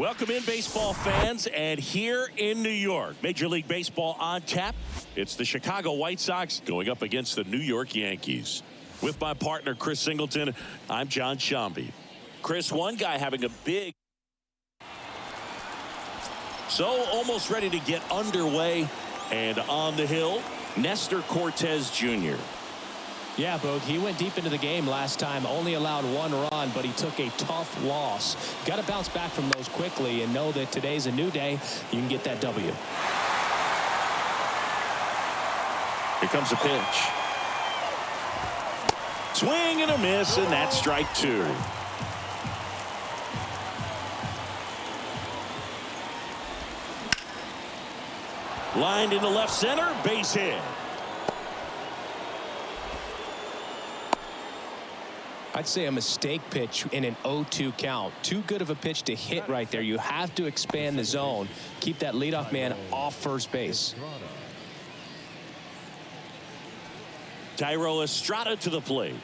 Welcome in, baseball fans, and here in New York, Major League Baseball on tap. It's the Chicago White Sox going up against the New York Yankees. With my partner, Chris Singleton, I'm John Shambi. Chris, one guy having a big... So almost ready to get underway, and on the hill, Nestor Cortes Jr. Yeah, Boog, he went deep into the game last time, only allowed one run, but he took a tough loss. Got to bounce back from those quickly and know that today's a new day. You can get that W. Here comes a pitch. Swing and a miss, and that's strike two. Lined into left center, base hit. I'd say a mistake pitch in an 0-2 count. Too good of a pitch to hit right there. You have to expand the zone. Keep that leadoff man off first base. Thairo Estrada to the plate.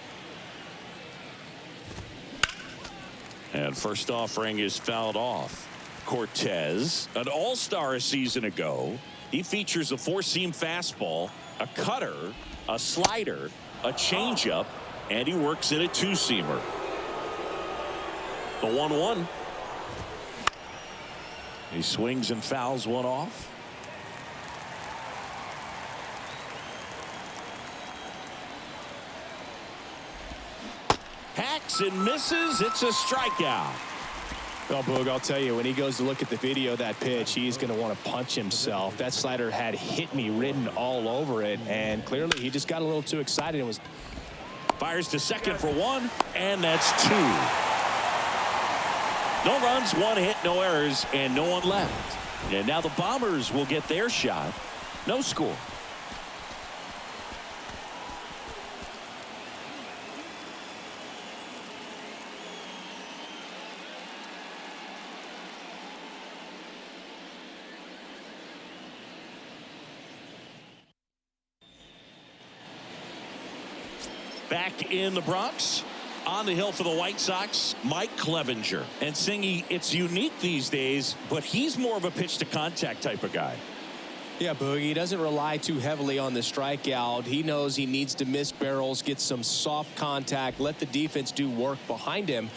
And first offering is fouled off. Cortes, an all-star a season ago. He features a four-seam fastball, a cutter, a slider, a changeup, and he works in a two-seamer. The 1-1. He swings and fouls one off. Hacks and misses. It's a strikeout. Well, Boog, I'll tell you, when he goes to look at the video of that pitch, he's going to want to punch himself. That slider had hit me written all over it, and clearly he just got a little too excited and was... Fires to second for one, and that's two. No runs, one hit, no errors, and no one left. And now the Bombers will get their shot. No score. Back in the Bronx, on the hill for the White Sox, Mike Clevenger. And Singy, it's unique these days, but he's more of a pitch to contact type of guy. Yeah, Boog, he doesn't rely too heavily on the strikeout. He knows he needs to miss barrels, get some soft contact, let the defense do work behind him.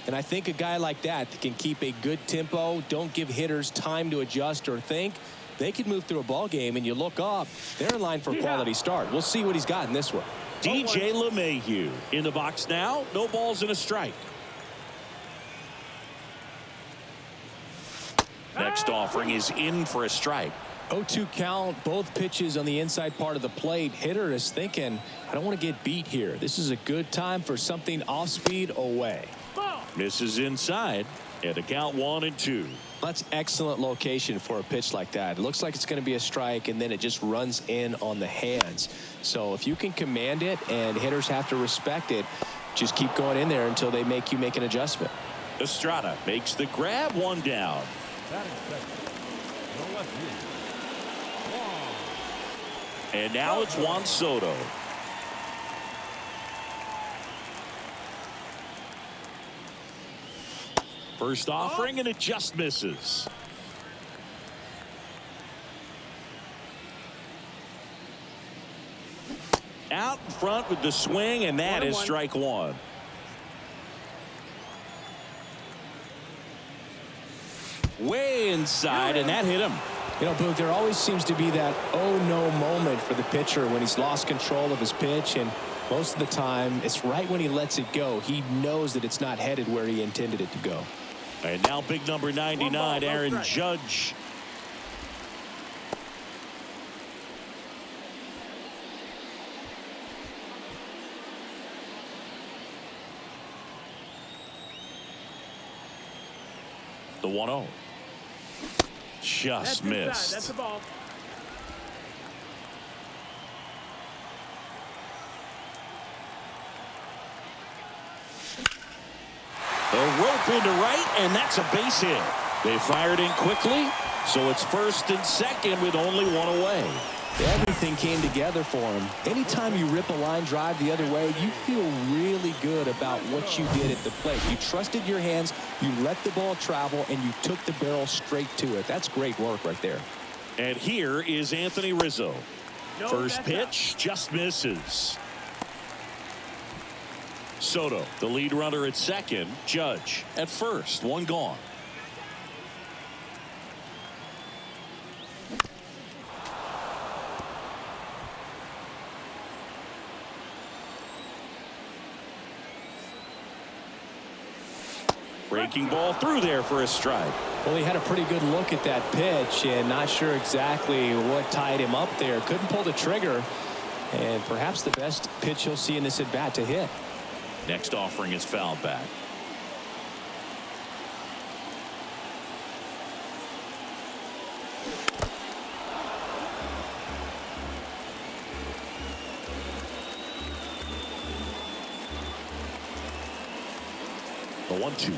And I think a guy like that can keep a good tempo, don't give hitters time to adjust or think. They could move through a ball game, and you look up, they're in line for a quality start. We'll see what he's got in this one. DJ LeMahieu in the box now. No balls and a strike. Next offering is in for a strike. 0-2 count, both pitches on the inside part of the plate. Hitter is thinking, I don't want to get beat here. This is a good time for something off speed away. Misses inside. And a count 1-2. That's excellent location for a pitch like that. It looks like it's going to be a strike, and then it just runs in on the hands. So if you can command it and hitters have to respect it, just keep going in there until they make you make an adjustment. Estrada makes the grab, 1 down. And now it's Juan Soto. First offering, and it just misses. Out in front with the swing, and that is strike 1. Way inside, and that hit him. You know, Boog, there always seems to be that oh no moment for the pitcher when he's lost control of his pitch, and most of the time it's right when he lets it go. He knows that it's not headed where he intended it to go. And now big number 99, Aaron Judge. The 1-0. Just missed. That's the ball. A rope into right, and that's a base hit. They fired in quickly, so it's first and second with only 1 away. Everything came together for him. Anytime you rip a line drive the other way, you feel really good about what you did at the plate. You trusted your hands, you let the ball travel, and you took the barrel straight to it. That's great work right there. And here is Anthony Rizzo. First pitch just misses. Soto, the lead runner at second. Judge at first. 1 gone. Breaking ball through there for a strike. Well, he had a pretty good look at that pitch and not sure exactly what tied him up there. Couldn't pull the trigger, and perhaps the best pitch he'll see in this at bat to hit. Next offering is fouled back. The 1-2.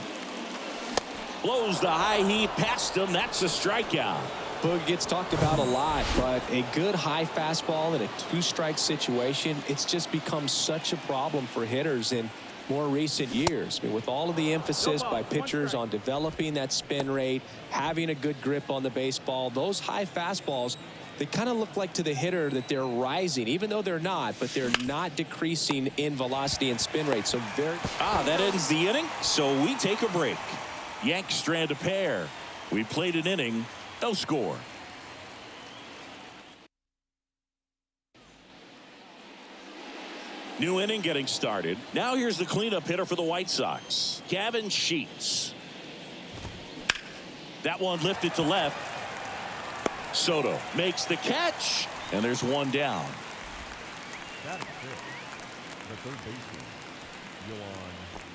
Blows the high heat past him. That's a strikeout. Boog gets talked about a lot, but a good high fastball in a 2-strike situation, it's just become such a problem for hitters in more recent years. I mean, with all of the emphasis by pitchers on developing that spin rate, having a good grip on the baseball, those high fastballs, they kind of look like to the hitter that they're rising, even though they're not, but they're not decreasing in velocity and spin rate. So that ends the inning, so we take a break. Yanks strand a pair. We played an inning, no score. New inning getting started. Now here's the cleanup hitter for the White Sox, Gavin Sheets. That one lifted to left. Soto makes the catch, and there's 1 down.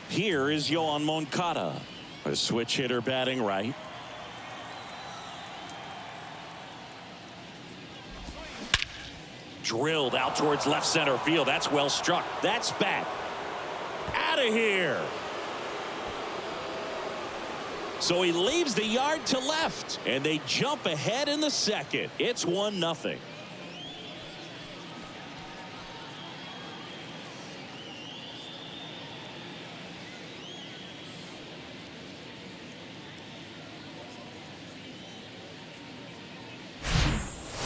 Here is Yohan Moncada, a switch hitter batting right. Drilled out towards left center field. That's well struck. That's back. Out of here. So he leaves the yard to left, and they jump ahead in the second. It's 1-0.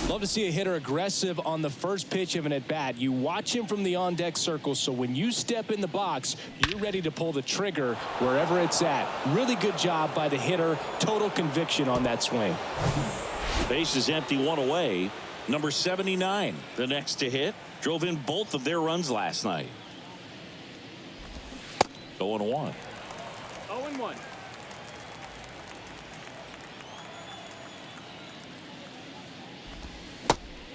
Love to see a hitter aggressive on the first pitch of an at-bat. You watch him from the on-deck circle, so when you step in the box, you're ready to pull the trigger wherever it's at. Really good job by the hitter. Total conviction on that swing. Base is empty, 1 away. Number 79, the next to hit. Drove in both of their runs last night. 0-1. 0-1.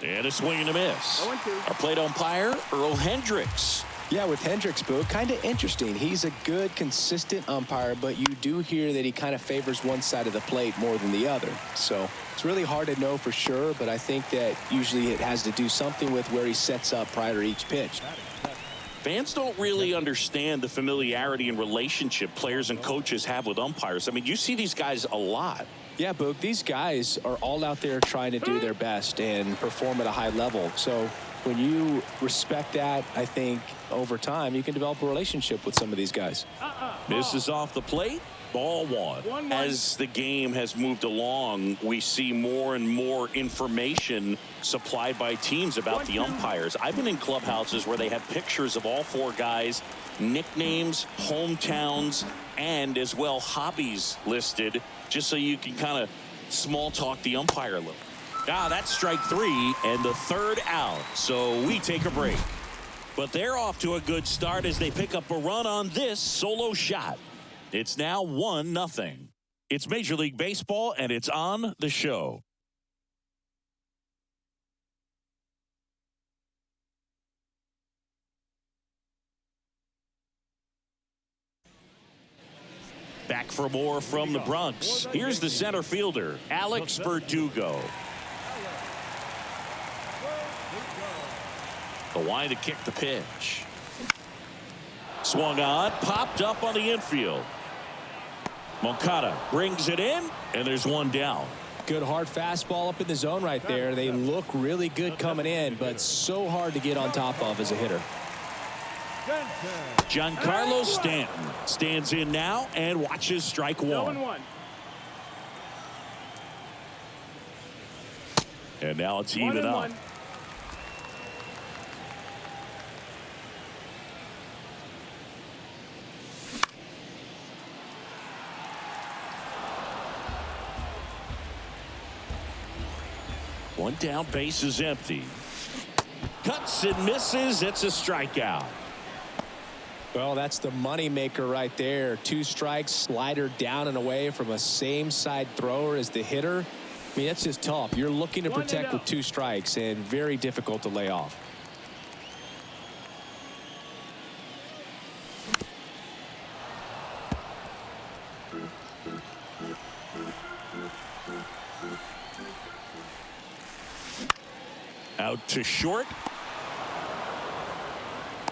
And a swing and a miss. 0-2. Our plate umpire, Earl Hendricks. Yeah, with Hendricks, Boo, kind of interesting. He's a good, consistent umpire, but you do hear that he kind of favors one side of the plate more than the other. So it's really hard to know for sure, but I think that usually it has to do something with where he sets up prior to each pitch. Fans don't really understand the familiarity and relationship players and coaches have with umpires. I mean, you see these guys a lot. Yeah, Boog, these guys are all out there trying to do their best and perform at a high level. So when you respect that, I think over time you can develop a relationship with some of these guys. Misses off the plate. Ball one. As the game has moved along, we see more and more information supplied by teams about the umpires. I've been in clubhouses where they have pictures of all four guys, nicknames, hometowns, and as well hobbies listed, just so you can kind of small talk the umpire a little. Now that's strike three and the third out. So we take a break. But they're off to a good start as they pick up a run on this solo shot. It's now 1-0. It's Major League Baseball, and it's on the show. Back for more from the Bronx. Here's the center fielder, Alex Verdugo. The line to kick the pitch. Swung on, popped up on the infield. Moncada brings it in, and there's one down. Good hard fastball up in the zone right there. They look really good coming in, but so hard to get on top of as a hitter. Giancarlo Stanton stands in now and watches strike one. And now it's even up. One down, base is empty. Cuts and misses. It's a strikeout. Well, that's the money maker right there. 2 strikes, slider down and away from a same side thrower as the hitter. I mean, that's just tough. You're looking to protect with 2 strikes and very difficult to lay off. Out to short.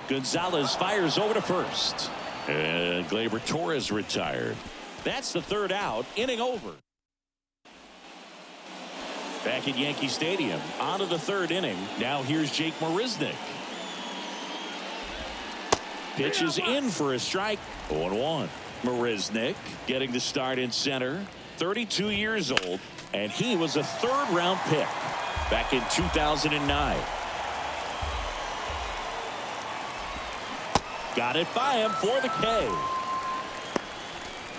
Gonzalez fires over to first. And Gleyber Torres retired. That's the third out. Inning over. Back at Yankee Stadium. On to the third inning. Now here's Jake Marisnick. Pitches in for a strike. 0-1. Marisnick getting the start in center. 32 years old. And he was a 3rd-round pick back in 2009. Got it by him for the K.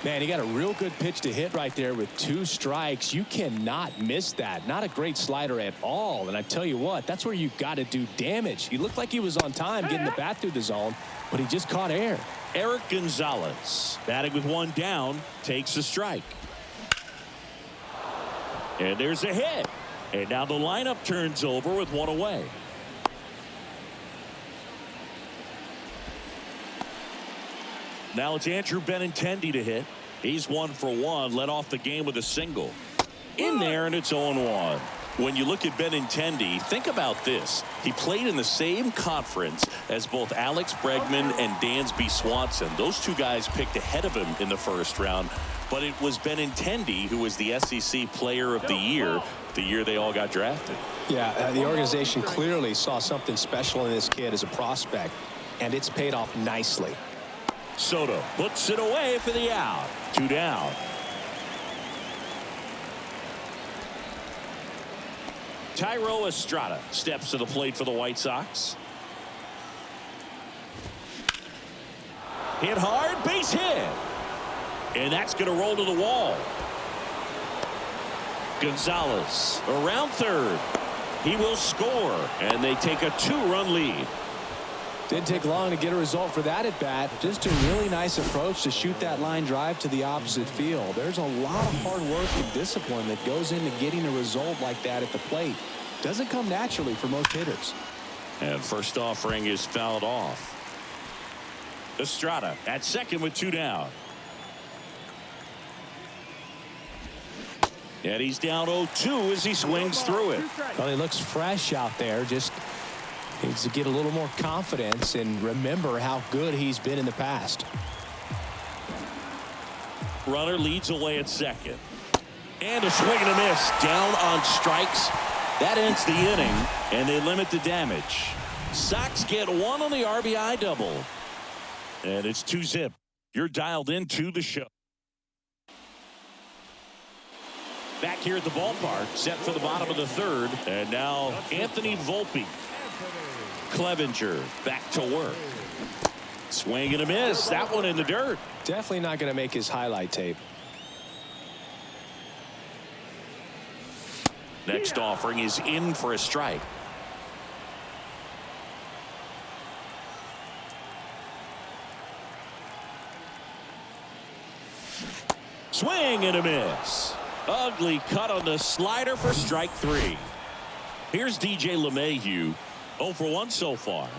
Man, he got a real good pitch to hit right there with 2 strikes. You cannot miss that. Not a great slider at all. And I tell you what, that's where you got to do damage. He looked like he was on time getting the bat through the zone, but he just caught air. Eric Gonzalez batting with 1 down, takes a strike. And there's a hit. And now the lineup turns over with 1 away. Now it's Andrew Benintendi to hit. He's 1 for 1, led off the game with a single. In there, and it's 0-1. When you look at Benintendi, think about this. He played in the same conference as both Alex Bregman and Dansby Swanson. Those 2 guys picked ahead of him in the 1st round. But it was Benintendi who was the SEC Player of the year they all got drafted. Yeah, the organization clearly saw something special in this kid as a prospect, and it's paid off nicely. Soto puts it away for the out. 2 down. Thairo Estrada steps to the plate for the White Sox. Hit hard, base hit. And that's going to roll to the wall. Gonzalez around third. He will score, and they take a 2-run lead. Didn't take long to get a result for that at bat. Just a really nice approach to shoot that line drive to the opposite field. There's a lot of hard work and discipline that goes into getting a result like that at the plate. Doesn't come naturally for most hitters. And first offering is fouled off. Estrada at second with 2 down. And he's down 0-2 as he swings through it. Well, he looks fresh out there. Just needs to get a little more confidence and remember how good he's been in the past. Runner leads away at second. And a swing and a miss. Down on strikes. That ends the inning, and they limit the damage. Sox get 1 on the RBI double. And it's 2-zip. You're dialed into the show. Back here at the ballpark, set for the bottom of the 3rd. And now Anthony Volpe. Clevenger back to work. Swing and a miss. That one in the dirt. Definitely not going to make his highlight tape. Next offering is in for a strike. Swing and a miss. Ugly cut on the slider for strike 3. Here's DJ LeMahieu. 0 for 1 so far.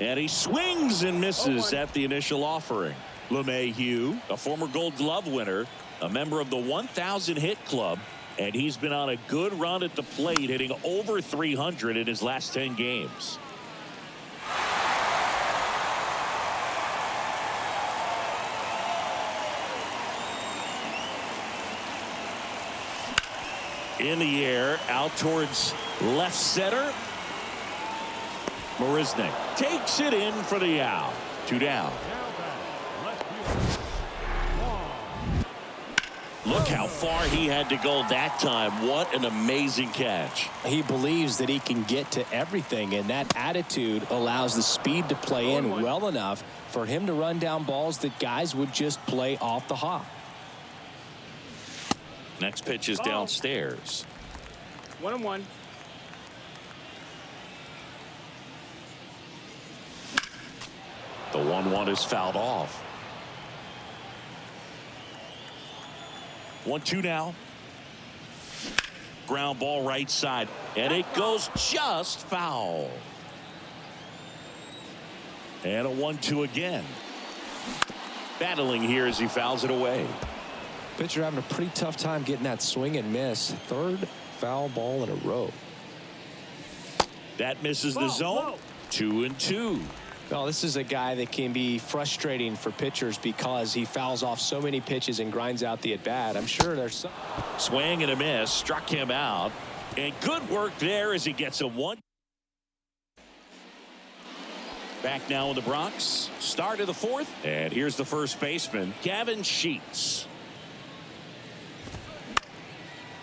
And he swings and misses at the initial offering. LeMahieu, a former Gold Glove winner, a member of the 1,000 hit club, and he's been on a good run at the plate, hitting over 300 in his last 10 games. In the air, out towards left center. Marisnik takes it in for the out. 2 down. Look how far he had to go that time. What an amazing catch. He believes that he can get to everything, and that attitude allows the speed to play in well enough for him to run down balls that guys would just play off the hop. Next pitch is downstairs. 1-1. The 1-1 is fouled off. 1-2 now. Ground ball right side, and it goes just foul. And a 1-2 again. Battling here as he fouls it away. Pitcher having a pretty tough time getting that swing and miss. 3rd foul ball in a row. That misses the zone. 2-2. Well, this is a guy that can be frustrating for pitchers because he fouls off so many pitches and grinds out the at-bat. I'm sure there's some. Swing and a miss. Struck him out. And good work there as he gets a 1. Back now in the Bronx. Start of the 4th. And here's the first baseman, Gavin Sheets.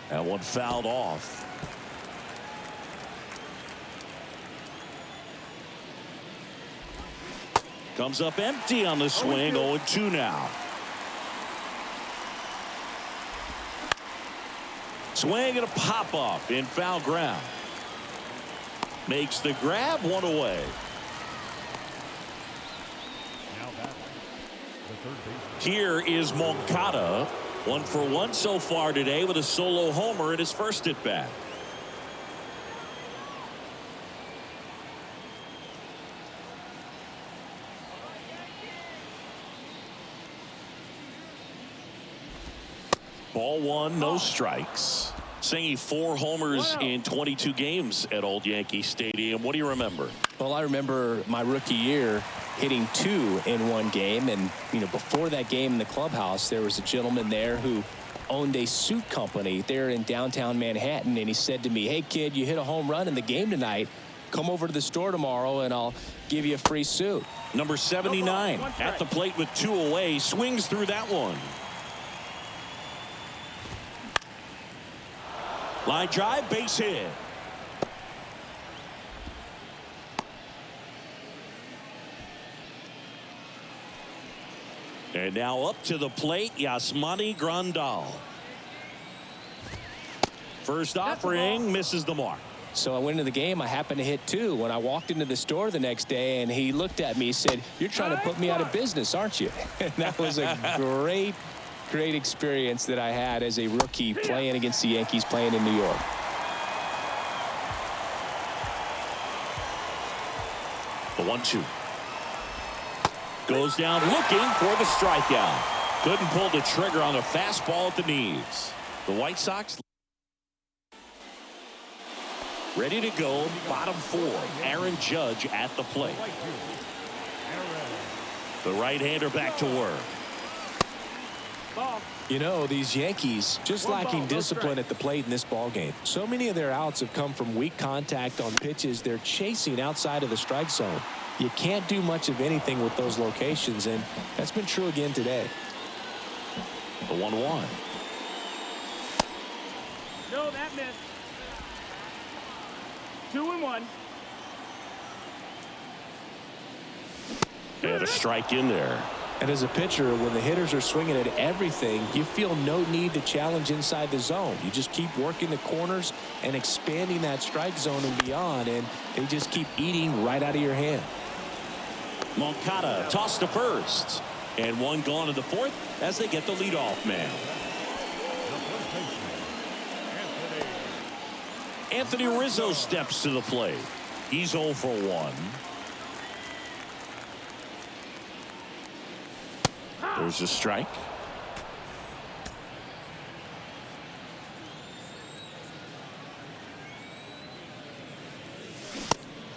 That one fouled off. Comes up empty on the swing. 0-2 now. Swing and a pop up in foul ground. Makes the grab, 1 away. Here is Moncada. 1 for 1 so far today with a solo homer in his first at bat. Ball 1, no strikes. Saying 4 homers in 22 games at Old Yankee Stadium. What do you remember? Well, I remember my rookie year hitting 2 in 1 game, and before that game in the clubhouse, there was a gentleman there who owned a suit company there in downtown Manhattan, and he said to me, "Hey kid, you hit a home run in the game tonight. Come over to the store tomorrow and I'll give you a free suit." Number 79 at the plate with 2 away, swings through that one. Line drive, base hit. And now up to the plate, Yasmani Grandal. First offering misses the mark. So I went into the game. I happened to hit 2 when I walked into the store the next day, and he looked at me. He said, "You're trying to put me out of business, aren't you?" And that was a great experience that I had as a rookie playing against the Yankees, playing in New York. The 1-2. Goes down looking for the strikeout. Couldn't pull the trigger on the fastball at the knees. The White Sox ready to go. Bottom 4. Aaron Judge at the plate. The right-hander back to work. You know, these Yankees just lacking discipline at the plate in this ball game. So many of their outs have come from weak contact on pitches they're chasing outside of the strike zone. You can't do much of anything with those locations, and that's been true again today. The 1-1. No, that missed. 2-1. And a strike in there. And as a pitcher, when the hitters are swinging at everything, you feel no need to challenge inside the zone. You just keep working the corners and expanding that strike zone and beyond, and they just keep eating right out of your hand. Moncada tossed to first. And one gone in the 4th as they get the leadoff man. Anthony Rizzo steps to the plate. He's 0 for 1. There's a strike.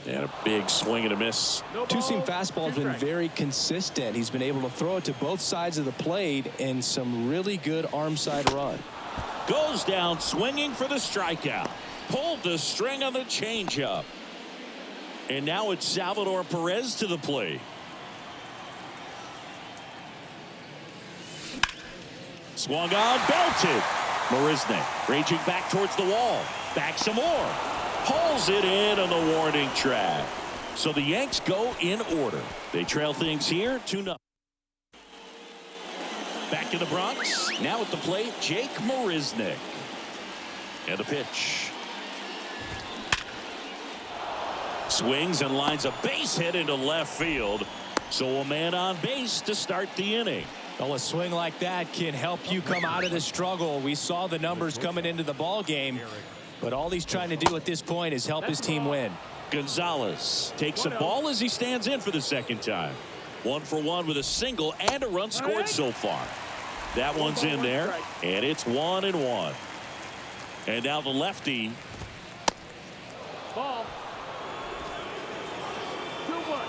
And a big swing and a miss. Two-seam fastball has been very consistent. He's been able to throw it to both sides of the plate and some really good arm side run. Goes down swinging for the strikeout. Pulled the string on the changeup. And now it's Salvador Perez to the plate. Swung on, belted. Marisnick raging back towards the wall. Back some more. Pulls it in on the warning track. So the Yanks go in order. They trail things here 2-0. Back in the Bronx. Now at the plate, Jake Marisnick. And the pitch. Swings and lines a base hit into left field. So a man on base to start the inning. Well, a swing like that can help you come out of the struggle. We saw the numbers coming into the ball game, but all he's trying to do at this point is help his team win. Gonzalez takes a ball as he stands in for the second time. 1 for 1 with a single and a run scored so far. That one's in there, and it's 1-1. And now the lefty. Ball. 2-1.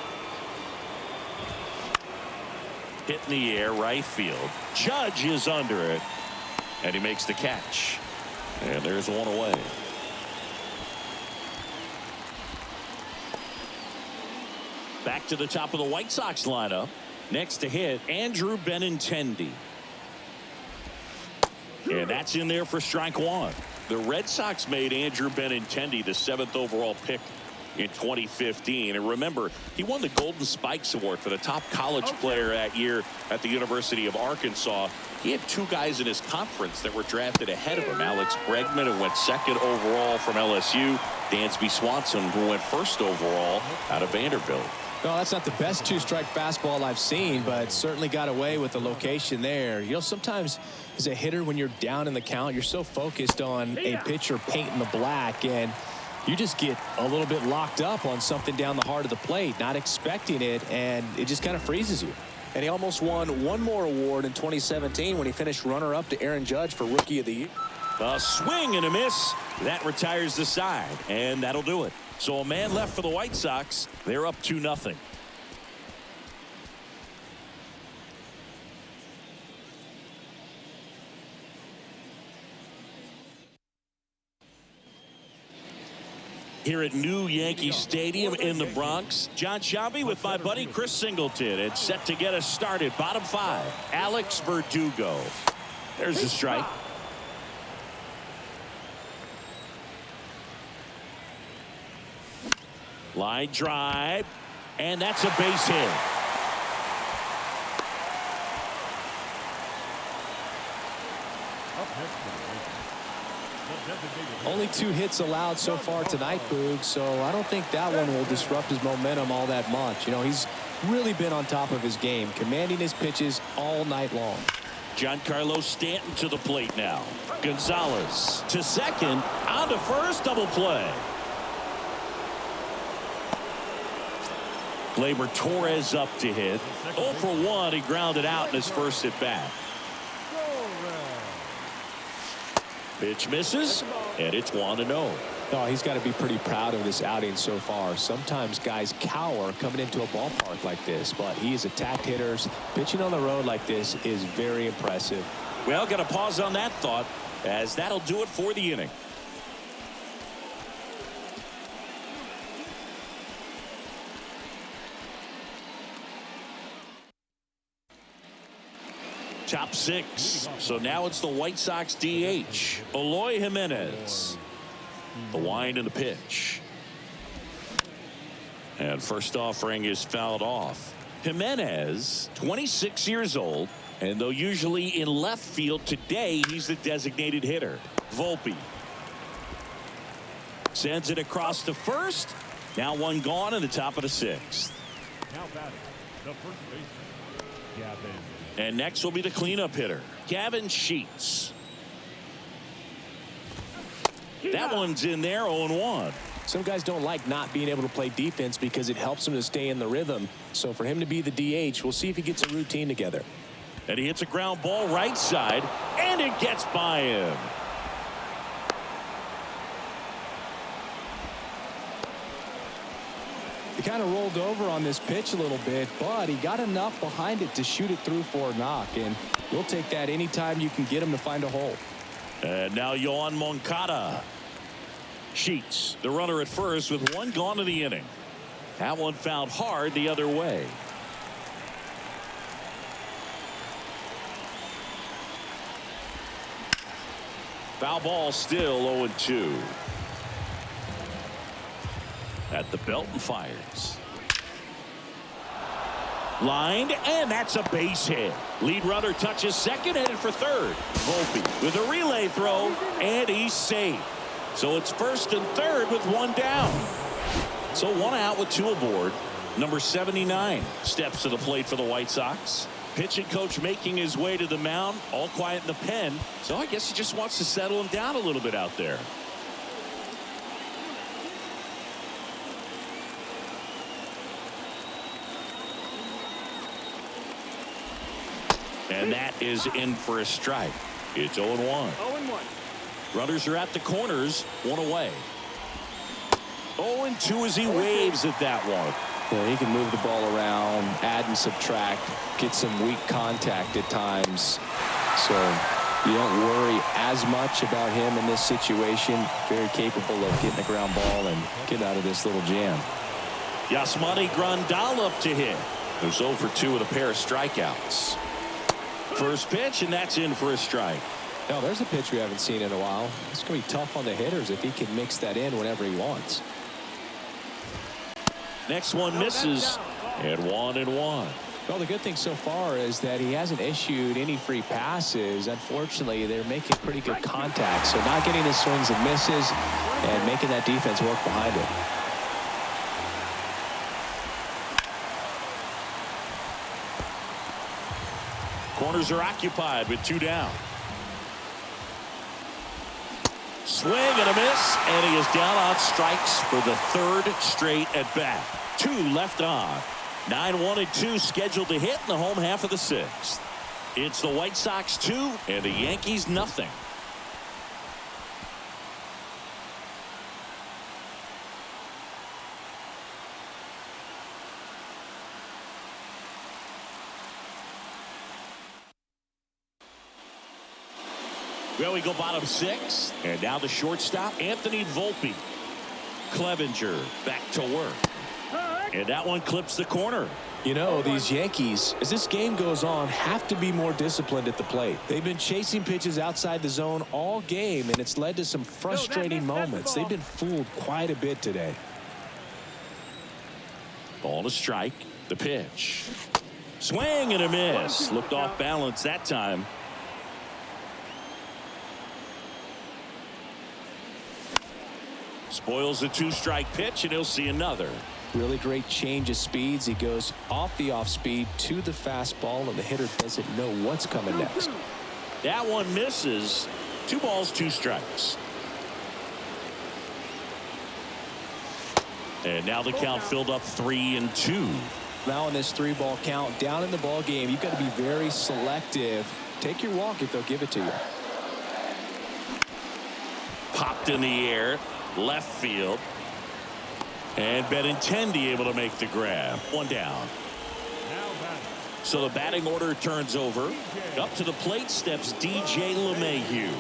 Hit in the air, right field. Judge is under it, and he makes the catch. And there's one away. Back to the top of the White Sox lineup. Next to hit, Andrew Benintendi. And that's in there for strike 1. The Red Sox made Andrew Benintendi the 7th overall pick in 2015. And remember, he won the Golden Spikes Award for the top college player that year at the University of Arkansas. He had 2 guys in his conference that were drafted ahead of him. Alex Bregman, who went 2nd overall from LSU. Dansby Swanson, who went 1st overall out of Vanderbilt. No, that's not the best 2-strike fastball I've seen, but certainly got away with the location there. You know, sometimes as a hitter, when you're down in the count, you're so focused on a pitcher painting the black, and you just get a little bit locked up on something down the heart of the plate, not expecting it, and it just kind of freezes you. And he almost won one more award in 2017 when he finished runner-up to Aaron Judge for Rookie of the Year. A swing and a miss. That retires the side, and that'll do it. So a man left for the White Sox. They're up 2-0. Here at New Yankee Stadium in the Bronx, John Sciambi with my buddy Chris Singleton. It's set to get us started. Bottom 5, Alex Verdugo. There's the strike. Line drive, and that's a base hit. Only 2 hits allowed so far tonight, Boog, so I don't think that one will disrupt his momentum all that much. You know, he's really been on top of his game, commanding his pitches all night long. Giancarlo Stanton to the plate now. Gonzalez to second, on to first, double play. Gleyber Torres up to hit. 0 for 1. He grounded out in his first at bat. Pitch misses, and it's 1-0. Oh, he's got to be pretty proud of this outing so far. Sometimes guys cower coming into a ballpark like this, but he's attacked hitters. Pitching on the road like this is very impressive. Well, got to pause on that thought, as that'll do it for the inning. Top 6. So now it's the White Sox DH, Eloy Jimenez. The wind and the pitch. And first offering is fouled off. Jimenez, 26 years old, and though usually in left field, today he's the designated hitter. Volpe sends it across to first. Now one gone in the top of the 6th. Now batting, the first baseman, Gavin. And next will be the cleanup hitter, Gavin Sheets. That one's in there, 0-1. Some guys don't like not being able to play defense because it helps them to stay in the rhythm. So for him to be the DH, we'll see if he gets a routine together. And he hits a ground ball right side, and it gets by him. He kind of rolled over on this pitch a little bit, but he got enough behind it to shoot it through for a knock, and you'll take that anytime you can get him to find a hole. And now Yohan Moncada. Sheets, the runner at first, with one gone in the inning. That one fouled hard the other way. Foul ball, still 0-2. At the belt and fires. Lined, and that's a base hit. Lead runner touches second, headed for third. Volpe with a relay throw, and he's safe. So it's first and third with one down. So one out with two aboard. Number 79 steps to the plate for the White Sox. Pitching coach making his way to the mound, all quiet in the pen. So I guess he just wants to settle him down a little bit out there. And that is in for a strike. It's 0-1. 0-1. Runners are at the corners, one away. 0-2 as he waves at that one. Yeah, he can move the ball around, add and subtract, get some weak contact at times. So you don't worry as much about him in this situation. Very capable of getting the ground ball and getting out of this little jam. Yasmani Grandal up to hit. There's 0 for 2 with a pair of strikeouts. First pitch, and that's in for a strike. Now, there's a pitch we haven't seen in a while. It's going to be tough on the hitters if he can mix that in whenever he wants. Next one misses, and 1-1. Well, the good thing so far is that he hasn't issued any free passes. Unfortunately, they're making pretty good contact. So not getting his swings and misses and making that defense work behind it. Corners are occupied with 2 down. Swing and a miss, and he is down on strikes for the 3rd straight at bat. 2 left on. 9-1-2 scheduled to hit in the home half of the 6th. It's the White Sox 2 and the Yankees nothing. Well, we go bottom 6, and now the shortstop, Anthony Volpe. Clevenger back to work, and that one clips the corner. You know, these Yankees, as this game goes on, have to be more disciplined at the plate. They've been chasing pitches outside the zone all game, and it's led to some frustrating moments. They've been fooled quite a bit today. Ball to strike. The pitch. Swing and a miss. Looked off balance that time. Spoils the 2-strike pitch, and he'll see another. Really great change of speeds. He goes off the off speed to the fastball, and the hitter doesn't know what's coming next. That one misses. 2 balls, 2 strikes. And now the count filled up 3-2. Now in this 3-ball count, down in the ball game, you've got to be very selective. Take your walk if they'll give it to you. Popped in the air, left field. And Benintendi able to make the grab. One down. So the batting order turns over. Up to the plate steps DJ LeMahieu.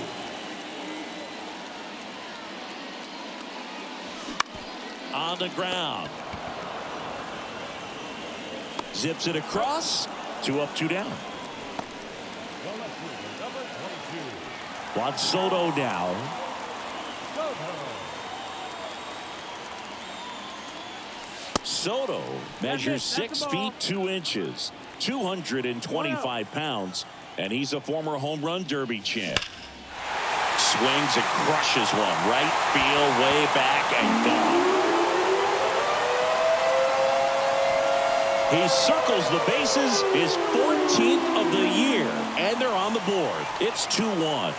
On the ground. Zips it across. 2 up, 2 down. Juan Soto now. Soto measures 6 feet 2 inches, 225 pounds, and he's a former home run derby champ. Swings and crushes one. Right field, way back, and gone. He circles the bases, his 14th of the year, and they're on the board. It's 2-1.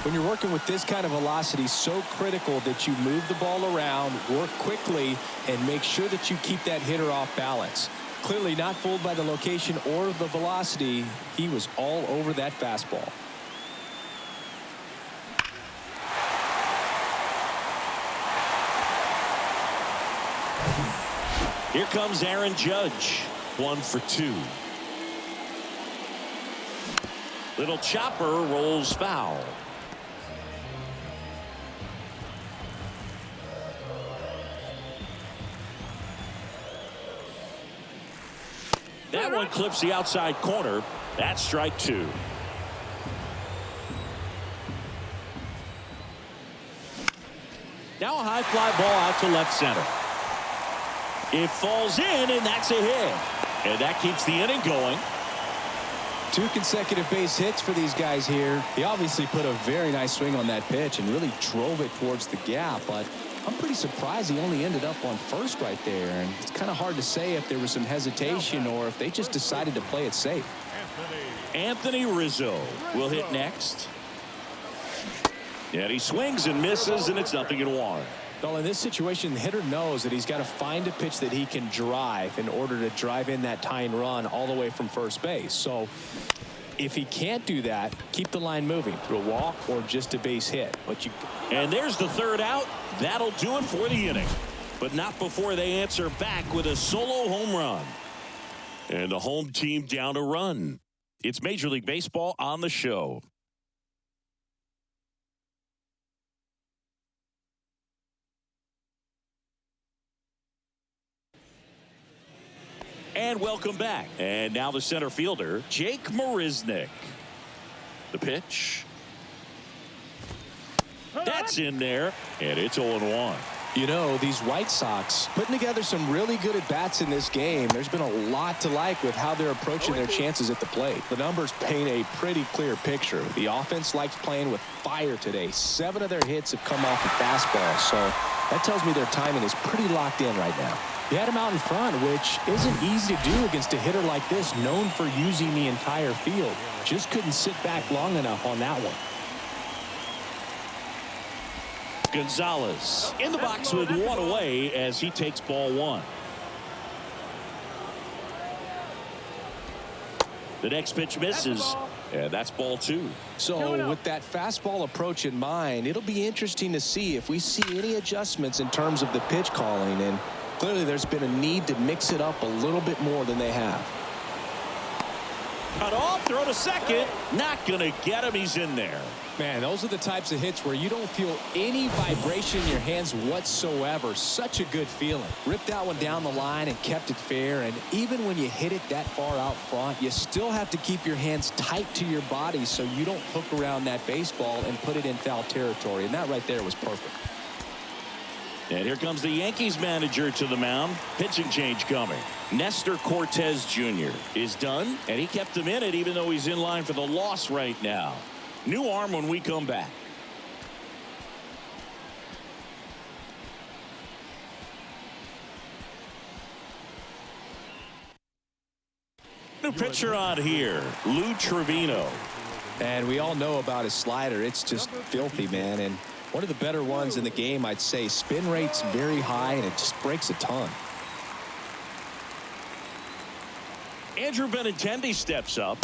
When you're working with this kind of velocity, so critical that you move the ball around, work quickly, and make sure that you keep that hitter off balance. Clearly not fooled by the location or the velocity. He was all over that fastball. Here comes Aaron Judge. 1 for 2. Little chopper rolls foul. That one clips the outside corner. That's strike 2. Now a high fly ball out to left center. It falls in, and that's a hit. And that keeps the inning going. 2 consecutive base hits for these guys here. He obviously put a very nice swing on that pitch and really drove it towards the gap, but I'm pretty surprised he only ended up on first right there. And it's kind of hard to say if there was some hesitation or if they just decided to play it safe. Anthony Rizzo will hit next. And he swings and misses, and it's 0-1. Well, in this situation, the hitter knows that he's got to find a pitch that he can drive in order to drive in that tying run all the way from first base. So if he can't do that, keep the line moving through a walk or just a base hit. And there's the 3rd out. That'll do it for the inning. But not before they answer back with a solo home run. And the home team down a run. It's Major League Baseball on the show. And welcome back. And now the center fielder, Jake Marisnick. The pitch. That's in there, and it's 0-1. You know, these White Sox putting together some really good at-bats in this game. There's been a lot to like with how they're approaching their chances at the plate. The numbers paint a pretty clear picture. The offense likes playing with fire today. 7 of their hits have come off the fastball, so that tells me their timing is pretty locked in right now. He had him out in front, which isn't easy to do against a hitter like this, known for using the entire field. Just couldn't sit back long enough on that one. Gonzalez in the box with 1 away as he takes ball 1. The next pitch misses, and that's ball 2. So with that fastball approach in mind, it'll be interesting to see if we see any adjustments in terms of the pitch calling, and clearly there's been a need to mix it up a little bit more than they have. Cut off, throw to second. Not going to get him. He's in there. Man, those are the types of hits where you don't feel any vibration in your hands whatsoever. Such a good feeling. Ripped that one down the line and kept it fair. And even when you hit it that far out front, you still have to keep your hands tight to your body so you don't hook around that baseball and put it in foul territory. And that right there was perfect. And here comes the Yankees manager to the mound. Pitching change coming. Nestor Cortez Jr. is done, and he kept him in it even though he's in line for the loss right now. New arm when we come back. new pitcher on here, Lou Trevino. And we all know about his slider. It's just filthy, man. And one of the better ones in the game, I'd say. Spin rate's very high, and it just breaks a ton. Andrew Benintendi steps up.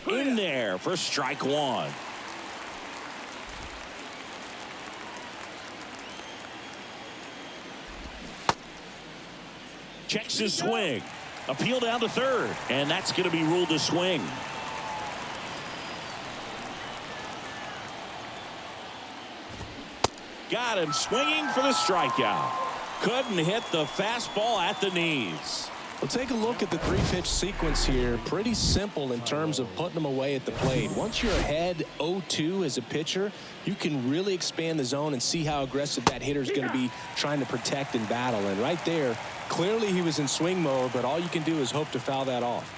In there for strike one. Checks his swing. Appeal down to third. And that's going to be ruled a swing. Got him swinging for the strikeout. Couldn't hit the fastball at the knees. Well, take a look at the three-pitch sequence here. Pretty simple in terms of putting them away at the plate. Once you're ahead 0-2 as a pitcher, you can really expand the zone and see how aggressive that hitter's going to be trying to protect and battle. And right there, clearly he was in swing mode, but all you can do is hope to foul that off.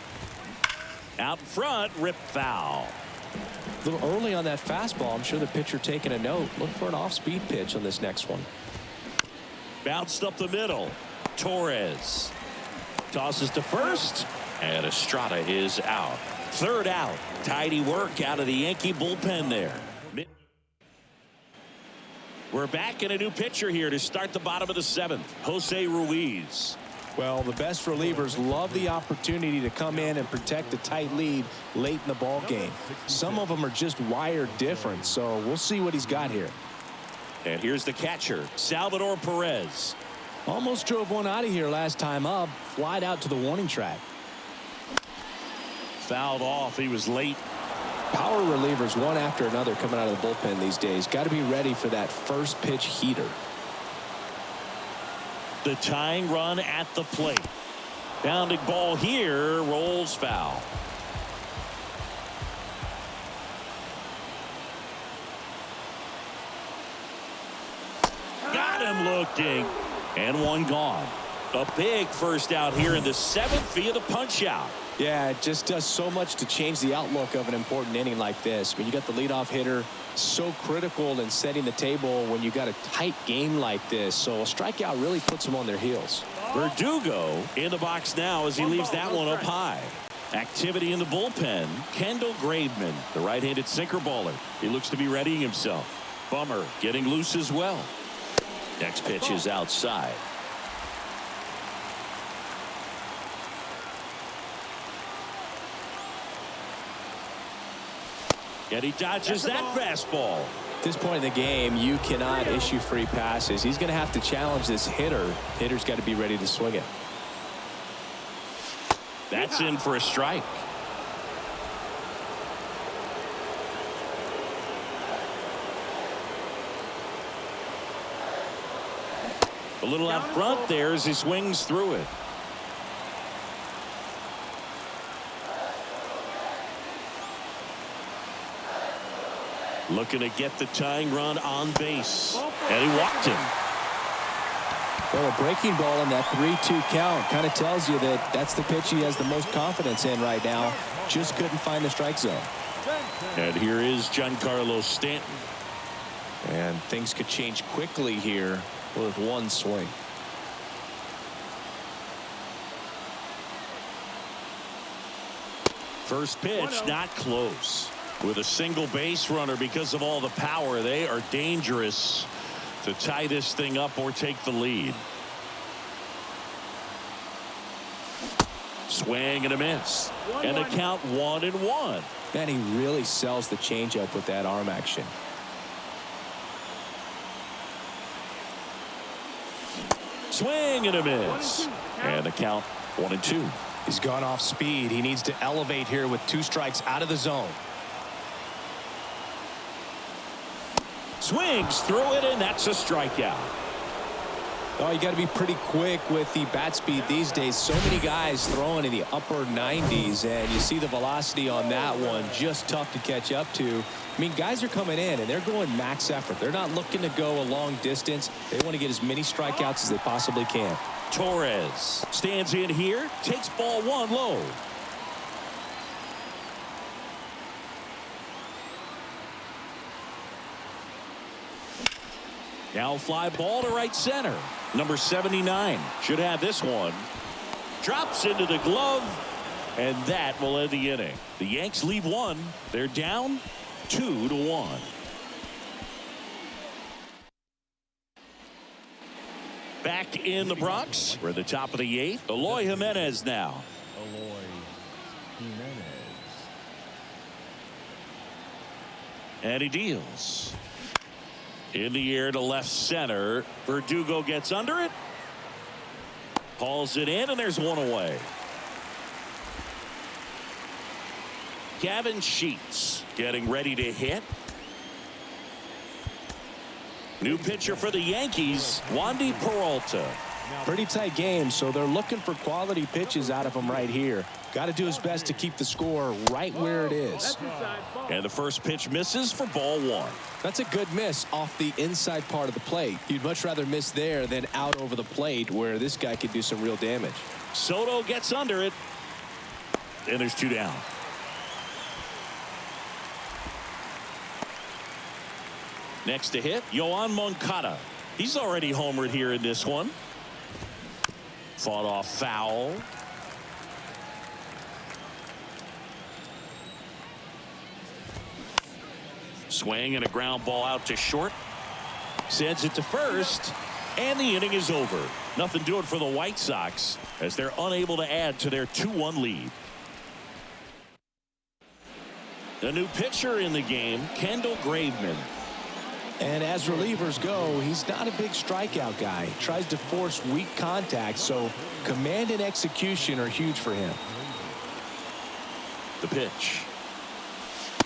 Out front, rip foul. A little early on that fastball. I'm sure the pitcher taking a note. Look for an off-speed pitch on this next one. Bounced up the middle. Torres tosses to first, and Estrada is out. Third out. Tidy work out of the Yankee bullpen there. We're back in a new pitcher here to start the bottom of the seventh. Jose Ruiz. Well, the best relievers love the opportunity to come in and protect a tight lead late in the ball game. Some of them are just wired different, so we'll see what he's got here. And here's the catcher, Salvador Perez. Almost drove one out of here last time up. Flied out to the warning track. Fouled off. He was late. Power relievers one after another coming out of the bullpen these days. Got to be ready for that first pitch heater. The tying run at the plate. Bounding ball here, rolls foul. Got him looking. And one gone. A big first out here in the seventh via the punch out. Yeah, it just does so much to change the outlook of an important inning like this. When you got the leadoff hitter, so critical in setting the table when you got a tight game like this. So a strikeout really puts them on their heels. Verdugo in the box now as he leaves that one up high. Activity in the bullpen. Kendall Graveman, the right-handed sinker baller. He looks to be readying himself. Bummer getting loose as well. Next pitch is outside. And he dodges that fastball. At this point in the game, you cannot issue free passes. He's going to have to challenge this hitter. Hitter's got to be ready to swing it. That's in for a strike. A little out front there as he swings through it. Looking to get the tying run on base. And he walked him. Well, a breaking ball in that 3-2 count kind of tells you that that's the pitch he has the most confidence in right now. Just couldn't find the strike zone. And here is Giancarlo Stanton. And things could change quickly here with one swing. First pitch not close. With a single base runner because of all the power, they are dangerous to tie this thing up or take the lead. Swing and a miss. And the count 1-1. And he really sells the changeup with that arm action. Swing and a miss. And the count 1-2. He's gone off speed. He needs to elevate here with 2 strikes out of the zone. Swings through it, and that's a strikeout. Oh, you got to be pretty quick with the bat speed these days. So many guys throwing in the upper 90s, and you see the velocity on that one. Just tough to catch up to. I mean, guys are coming in, and they're going max effort. They're not looking to go a long distance. They want to get as many strikeouts as they possibly can. Torres stands in here, takes ball 1 low. Now fly ball to right center. Number 79 should have this one. Drops into the glove And that will end the inning. The Yanks leave one. They're down 2-1. Back in the Bronx. We're at the top of the 8th. Eloy Jimenez now. Eloy Jimenez. And he deals. In the air to left center. Verdugo gets under it. Hauls it in, and there's one away. Gavin Sheets getting ready to hit. New pitcher for the Yankees, Wandy Peralta. Pretty tight game, so they're looking for quality pitches out of him right here. Got to do his best to keep the score right where it is. And the first pitch misses for ball 1. That's a good miss off the inside part of the plate. You'd much rather miss there than out over the plate where this guy could do some real damage. Soto gets under it. And there's 2 down. Next to hit, Yoan Moncada. He's already homered here in this one. Fought off foul. Swing and a ground ball out to short. Sends it to first. And the inning is over. Nothing doing for the White Sox as they're unable to add to their 2-1 lead. The new pitcher in the game, Kendall Graveman. And as relievers go, he's not a big strikeout guy. He tries to force weak contact, so command and execution are huge for him. The pitch.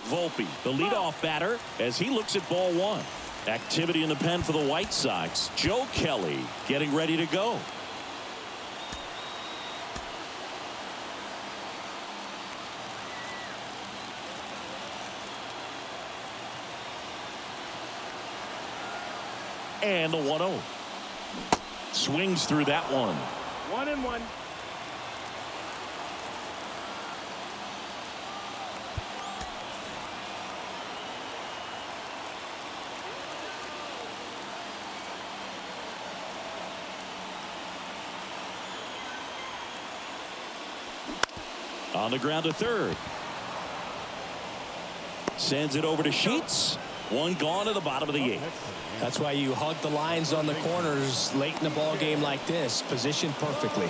Volpe, the leadoff batter, as he looks at ball 1. Activity in the pen for the White Sox. Joe Kelly getting ready to go. And the 1-0. Swings through that one. 1-1. On the ground to third. Sends it over to Sheets. One gone at the bottom of the 8th. That's why you hug the lines on the corners late in the ball game like this, positioned perfectly.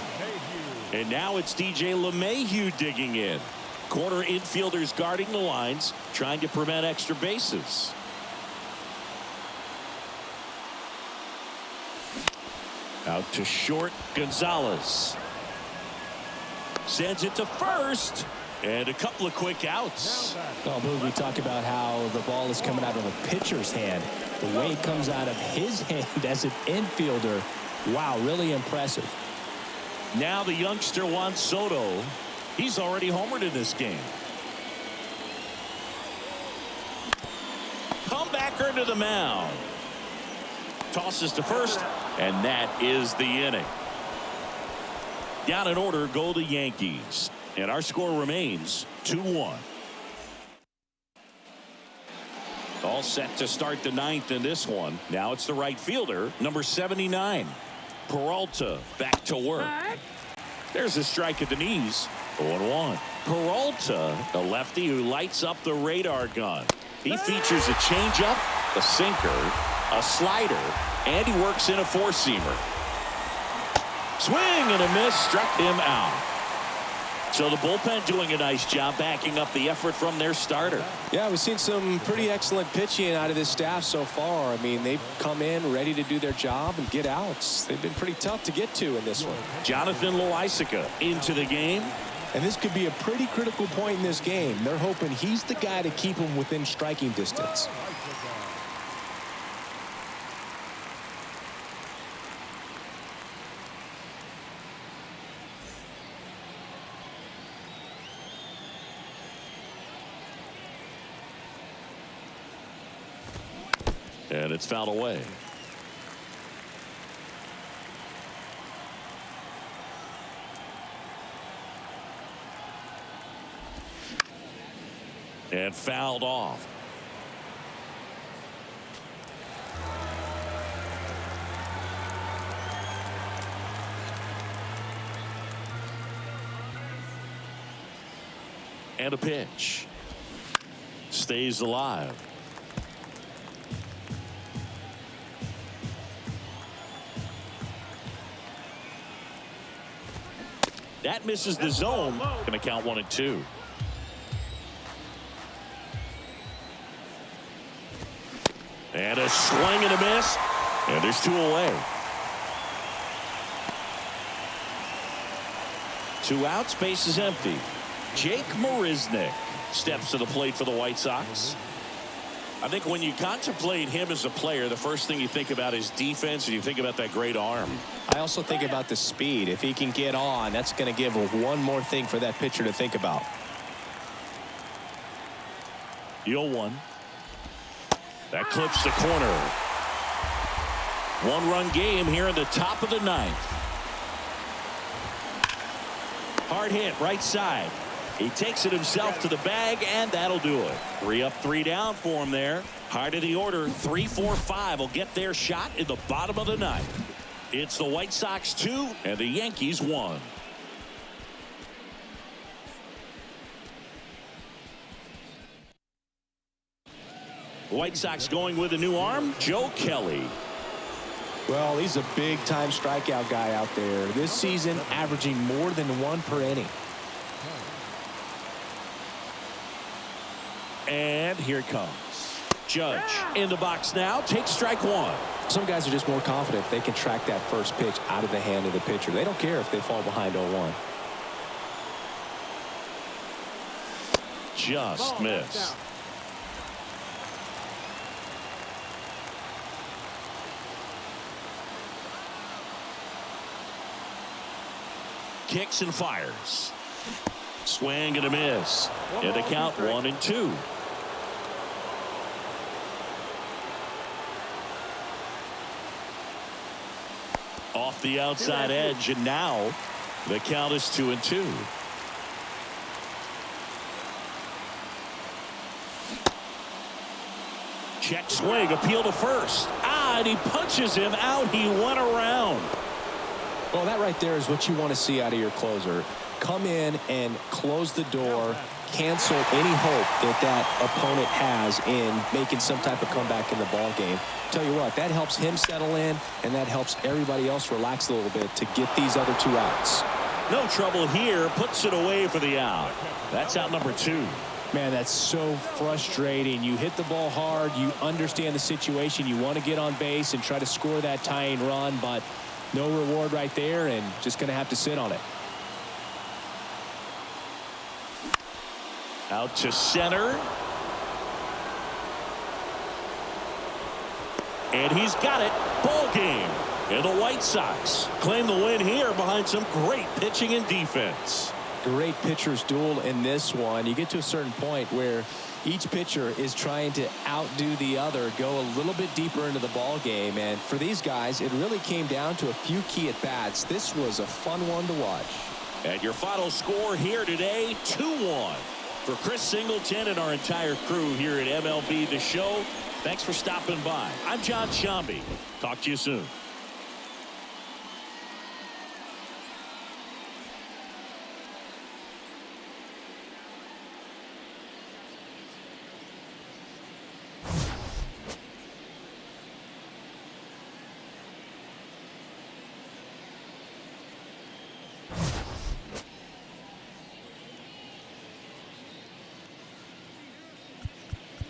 And now it's DJ LeMahieu digging in. Corner infielders guarding the lines, trying to prevent extra bases. Out to short, Gonzalez. Sends it to first. And a couple of quick outs. Oh, Boog, we talk about how the ball is coming out of a pitcher's hand. The way it comes out of his hand as an infielder, wow, really impressive. Now the youngster Juan Soto. He's already homered in this game. Comebacker to the mound. Tosses to first, and that is the inning. Down in order go the Yankees. And our score remains 2-1. All set to start the 9th in this one. Now it's the right fielder, number 79. Peralta back to work. There's a strike at the knees. 0-1. Peralta, the lefty who lights up the radar gun. He features a changeup, a sinker, a slider, and he works in a 4-seamer. Swing and a miss, struck him out. So the bullpen doing a nice job backing up the effort from their starter. Yeah, we've seen some pretty excellent pitching out of this staff so far. I mean, they've come in ready to do their job and get outs. They've been pretty tough to get to in this one. Jonathan Loaisiga into the game. And this could be a pretty critical point in this game. They're hoping he's the guy to keep them within striking distance. And it's fouled away. And fouled off. And a pitch. Stays alive. That misses the zone. Going to count 1-2. And a swing and a miss. And there's 2 away. 2 outs, base is empty. Jake Marisnick steps to the plate for the White Sox. I think when you contemplate him as a player, the first thing you think about is defense, and you think about that great arm. I also think about the speed. If he can get on, that's going to give one more thing for that pitcher to think about. 0-1. That clips the corner. 1-run game here in the top of the 9th. Hard hit right side. He takes it himself to the bag, and that'll do it. 3 up, 3 down for him there. High to the order. 3, 4, 5 will get their shot in the bottom of the 9th. It's the White Sox 2 and the Yankees 1. White Sox going with a new arm, Joe Kelly. Well, he's a big-time strikeout guy out there. This season, averaging more than 1 per inning. And here it comes. Judge in the box now. Takes strike 1. Some guys are just more confident if they can track that first pitch out of the hand of the pitcher. They don't care if they fall behind 0-1. Just missed. Kicks and fires. Swing and a miss. And a count 1-2. Off the outside edge, and now the count is 2-2. Check swing, appeal to first. And he punches him out. He went around. Well, that right there is what you want to see out of your closer. Come in and close the door, cancel any hope that that opponent has in making some type of comeback in the ball game. Tell you what, that helps him settle in, and that helps everybody else relax a little bit to get these other 2 outs. No trouble here. Puts it away for the out. That's out number 2. Man, that's so frustrating. You hit the ball hard. You understand the situation. You want to get on base and try to score that tying run, but no reward right there, and just going to have to sit on it. Out to center. And he's got it. Ball game. And the White Sox claim the win here behind some great pitching and defense. Great pitchers duel in this one. You get to a certain point where each pitcher is trying to outdo the other, go a little bit deeper into the ball game. And for these guys, it really came down to a few key at-bats. This was a fun one to watch. And your final score here today, 2-1. For Chris Singleton and our entire crew here at MLB The Show, thanks for stopping by. I'm John Shambi. Talk to you soon.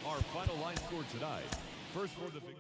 Our final line score tonight. First for the big.